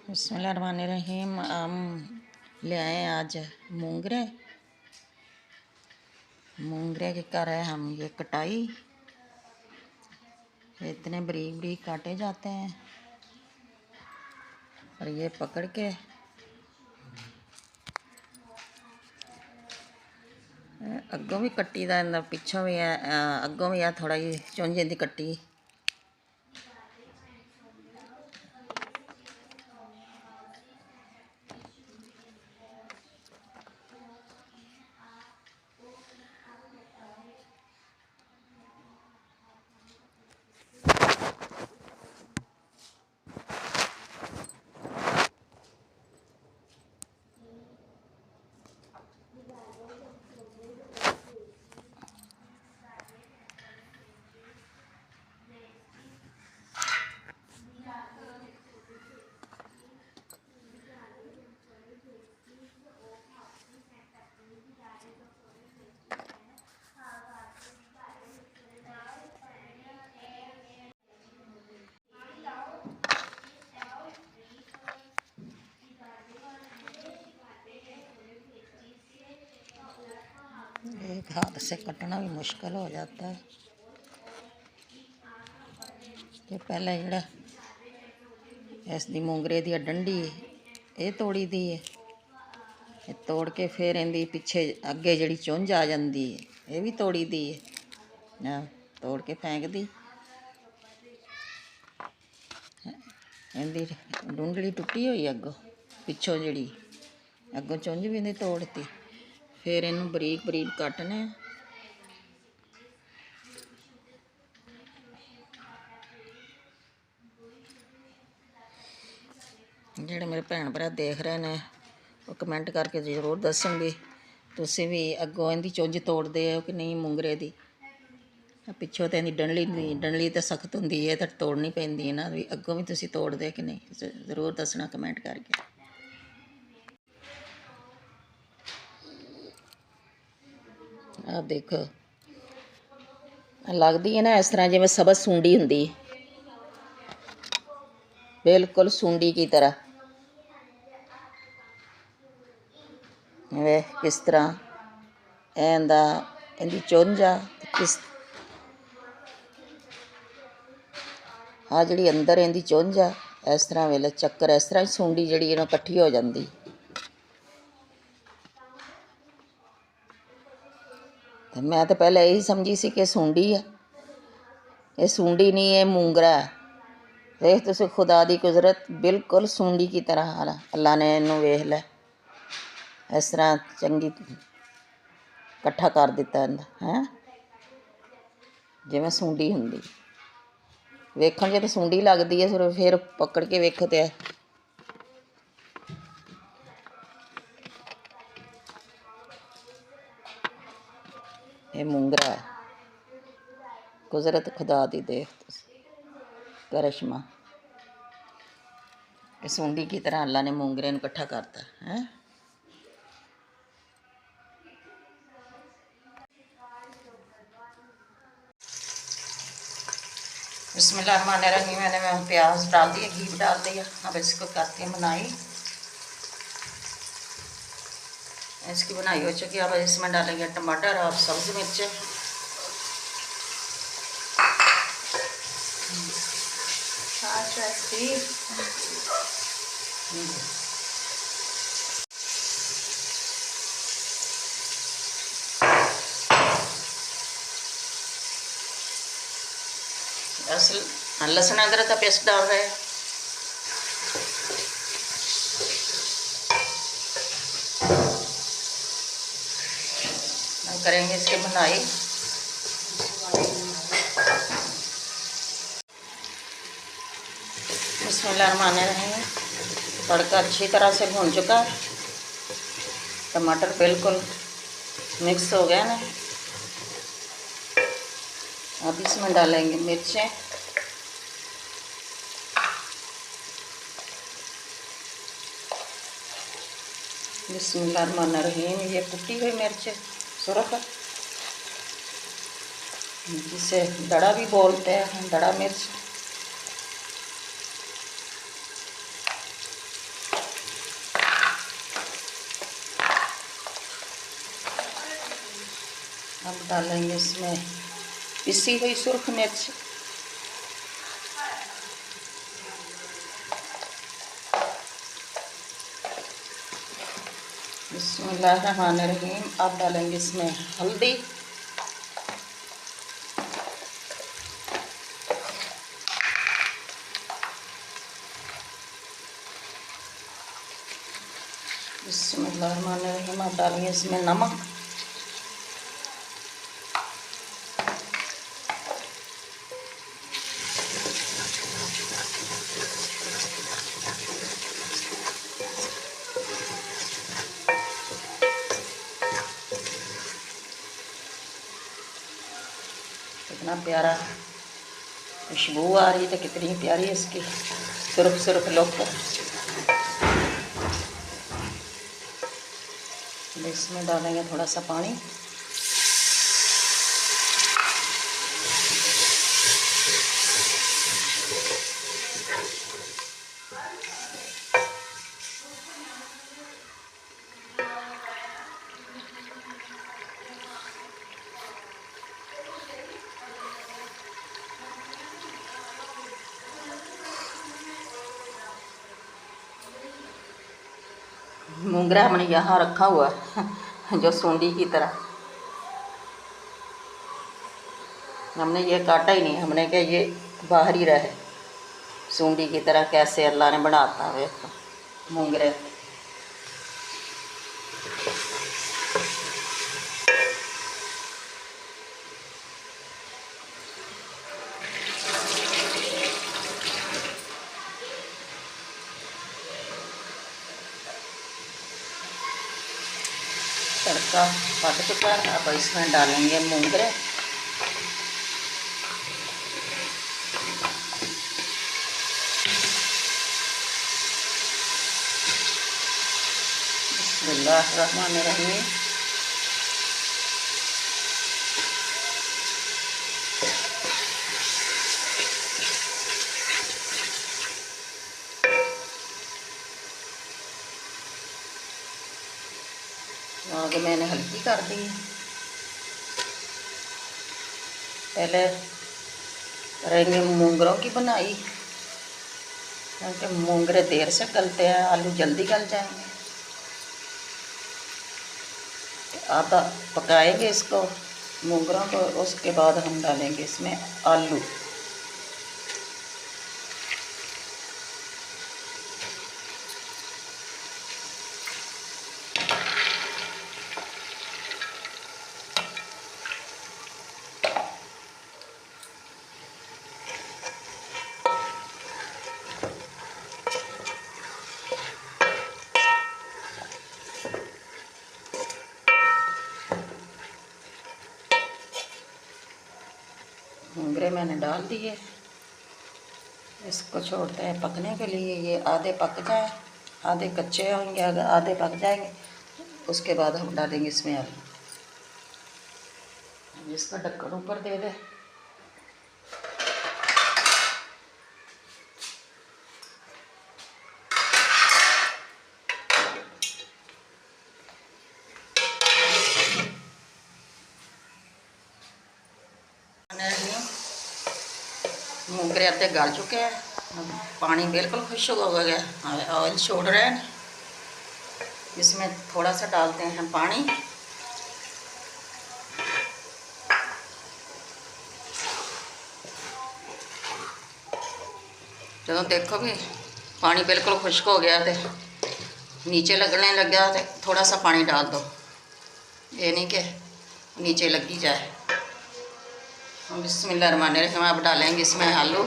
बिस्मिल्लाहिर्रहमानिर्रहीम। हम ले आए आज मूंगरे की कर रहे हम ये कटाई। इतने बारीक बारीक काटे जाते हैं और ये पकड़ के अगों भी कट्टी दा, पिछों भी है, अगों भी है थोड़ा जी चुंझ दी कट्टी। एक हाथ से कटना भी मुश्किल हो जाता है। ये पहले जड़ा इसकी मूंगरे दी डंडी ये तोड़ी दी है, ये तोड़ के फिर इनकी पिछे अगे जी चुंझ आ जाती है ये भी तोड़ी दी है, तोड़ के फेंक दी। इनकी डूंगली टुटी हुई अगों पिछों, जी अगों चुंझ भी नहीं तोड़ती। फिर इनू बरीक बरीक कटने। ਜਿਹੜੇ मेरे भैन भरा देख रहे हैं वो कमेंट करके जरूर दसन भी तुसी भी अगों इनकी चुंझ तोड़ते हो कि नहीं मूंगरे की। पिछों तो इनकी डंडली तो सख्त होंगी है तो तोड़नी पैंदी है ना, भी अगों भी तुसी तोड़ते कि नहीं जरूर दसना कमेंट करके। आप देखो लगती है ना इस तरह जिवें सबज सूंडी होंगी, बिल्कुल सूंडी की तरह। वे किस तरह इनकी चुंझ आ किस आ जी अंदर इनकी चुंझ आ, इस तरह वेले चक्कर इस तरह ही सूंडी जी इकट्ठी हो जाती। मैं तो पहले यही समझी सी कि सूंडी है, ये सूंडी नहीं है मूंगरा है। देख तुसी खुदा की कुदरत, बिल्कुल सूंडी की तरह अल्लाह ने इनू वेख लै इस तरह चंगी कट्ठा कर दिता है जिवें सूंडी होंदी। वेखण च तो सूंडी लगती है, फिर पकड़ के वेखो तो ये मूंगरा है। कुदरत खुदा दी देख करिश्मा, सूंडी की तरह अल्लाह ने मूंगरे नूं इकट्ठा करता है। बिस्मिल्लाहिर्रहमानिर्रहीम। मैंने प्याज डाल दिया, घी भी डाल दिया। अब इसको करते हैं बनाई। इसकी बनाई हो चुकी है। अब इसमें डालेंगे टमाटर और सब्ज़ मिर्च। लहसुन अदरक का पेस्ट डाल रहे हैं। हम करेंगे इसकी बनाई। बिस्मिल्लाहिर्रहमानिर्रहीम। तड़का अच्छी तरह से भून चुका है, टमाटर बिल्कुल मिक्स हो गया ना। अब इसमें डालेंगे मिर्चें, बिस्मिल्लाहिर्रहमानिर्रहीम। ये कुटी हुई मिर्च सुरख, जिसे दड़ा भी बोलते हैं, दड़ा मिर्च। अब डालेंगे इसमें पिसी हुई सुर्ख मिर्च, बिस्मिल्लाहिर्रहमानिर्रहीम। अब डालेंगे इसमें हल्दी, बिस्मिल्लाहिर्रहमानिर्रहीम। अब डालेंगे इसमें नमक, कितना प्यारा खुशबू आ रही है, तो कितनी प्यारी इसकी सुर्ख सुर्ख लुक। इसमें डालेंगे थोड़ा सा पानी, मोगरा हमने यहाँ रखा हुआ है जो सूंडी की तरह, हमने ये काटा ही नहीं, हमने क्या ये बाहर ही रहे सूंडी की तरह। कैसे अल्लाह ने बनाता है मोगरे। तड़का पक चुका है, अब इसमें डालेंगे मोगरे। बिस्मिल्लाहिर्रहमानिर्रहीम। आग मैंने हल्की कर दी है। पहले करेंगे मोंगरों की बनाई, क्योंकि मोंगरे देर से गलते हैं, आलू जल्दी गल जाएंगे। आधा पकाएंगे इसको मोंगरों को, उसके बाद हम डालेंगे इसमें आलू। मोंगरे मैंने डाल दिए, इसको छोड़ते हैं पकने के लिए। ये आधे पक जाए, आधे कच्चे होंगे, अगर आधे पक जाएंगे उसके बाद हम डालेंगे इसमें आलू। इसका ढक्कन ऊपर दे दे। मोंगरे आधे गल चुके हैं, पानी बिल्कुल खुश्क हो गया, ऑयल छोड़ रहे हैं। इसमें थोड़ा सा डालते हैं पानी, जो देखो भी पानी बिल्कुल खुश्क हो गया, तो नीचे लगने लग गया, तो थोड़ा सा पानी डाल दो, ये नहीं कि नीचे लगी जाए। बिस्मिल्लाहिर्रहमानिर्रहीम। अब डालेंगे इसमें आलू,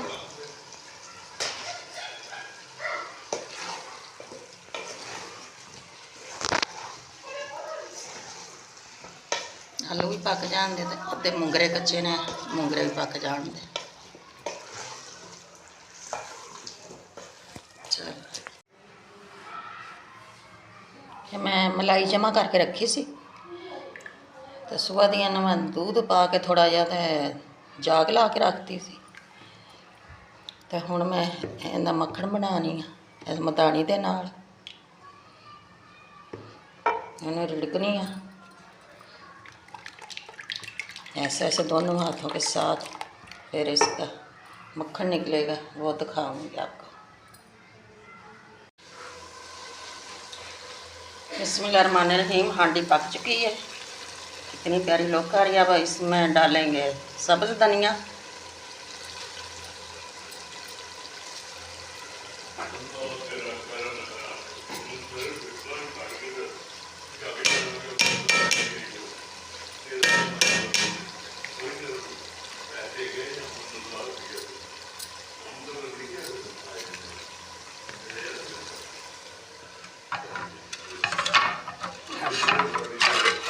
आलू भी पक जान दे, अद्धे मोंगरे कच्चे ने, मोंगरे भी पक जान दे। चल मैं मलाई जमा करके रखी सी, तो सुबह दिया ना मैं दूध पा के थोड़ा जिहा तो जाग ला के रखती सी, तो हुण मैं इहदा मक्खण बनानी आ इस मधानी दे नाल। इहनूं रिड़कनी आ, ऐसे ऐसे दोनों हाथों के साथ फिर इसका मक्खन निकलेगा, वो दिखाऊंगी आपको। बिस्मिल्लाहिर्रहमानिर्रहीम। हांडी पक चुकी है, कितनी प्यारी लोग आ रही है। अब इसमें डालेंगे सब्ज़ धनिया,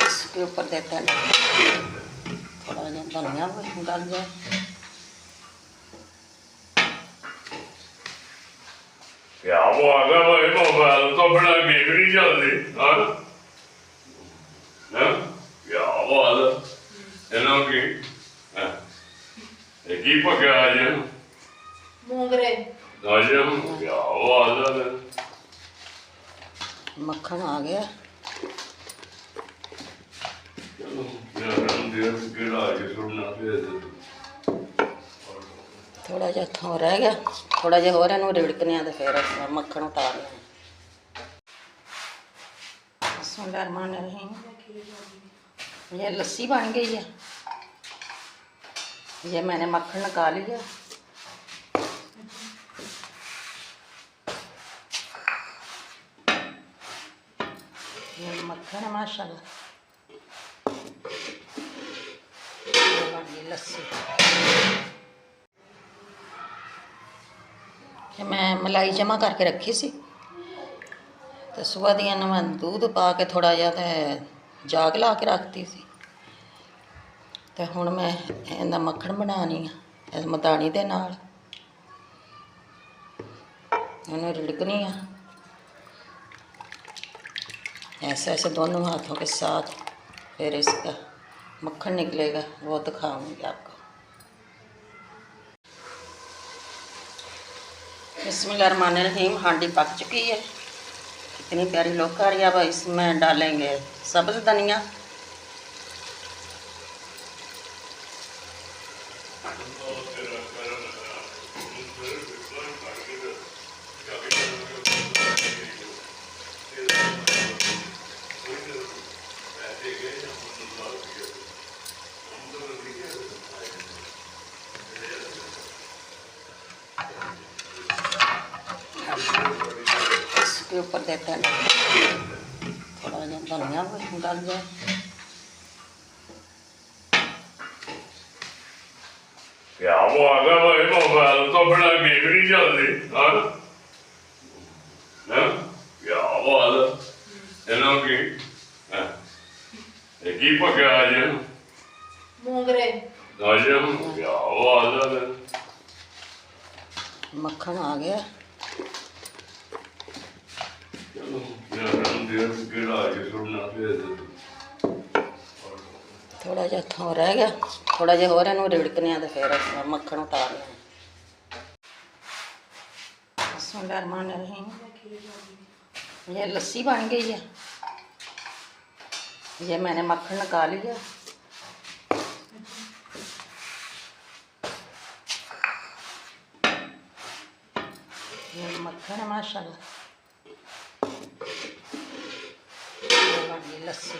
इसके ऊपर देते हैं थोड़ा जहा धनिया डाल जाए। क्या वो आगे भाई मोबाइल तो बड़ा गेम नहीं चलती हाँ हाँ क्या बात है इन्हों की हाँ एक ही पका आज मूंगरे आज क्या बात है मक्खन आ गया। चलो यार हम देर गिरा के सुनना फिर थोड़ा जिहा थों रह गया, थोड़ा जिहा होर इहनूं रिड़कने तो फिर मक्खन उतारना है। बिस्मिल्लाहिर्रहमानिर्रहीम। ये लस्सी बन गई है, ये मैंने मक्खन निकाल लिया। ये मक्खन है माशाल्लाह। ये बन गई लस्सी। ये मैं मलाई जमा करके रखी सी, तो सुबह दी इन्हूं मैं दूध पा के थोड़ा जिहा ते जाग ला के रखती सी, तो हुण मैं इहदा मक्खन बनानी है इस मधानी दे नाल। इन्हूं रिड़कनी है ऐसे ऐसे दोनों हाथों के साथ, फिर इसका मक्खन निकलेगा, वो दिखाऊंगी आपको। बिस्मिल्लाहिर्रहमानिर्रहीम। हांडी पक चुकी है, कितनी प्यारी लोग आ रही है। अब इसमें डालेंगे सब्ज़ धनिया, इसके ऊपर देते हैं थोड़ा जिहा धनिया डाल जाए। क्या वो आगे भाई मोबाइल तो बड़ा गेम नहीं चलती हाँ हाँ क्या बात है इन्हों की हाँ एक ही पका आज मूंगरे आज क्या बात है मक्खन आ गया। चलो यार हम देर गिरा के सुनना फिर थोड़ा जिहा थों रह गया, थोड़ा जिहा होर इहनूं रिड़कने तो फिर मक्खन उतारना है। बिस्मिल्लाहिर्रहमानिर्रहीम। ये लस्सी बन गई है, ये मैंने मक्खन निकाल लिया। ये मक्खन है माशाल्लाह। ये बन गई लस्सी।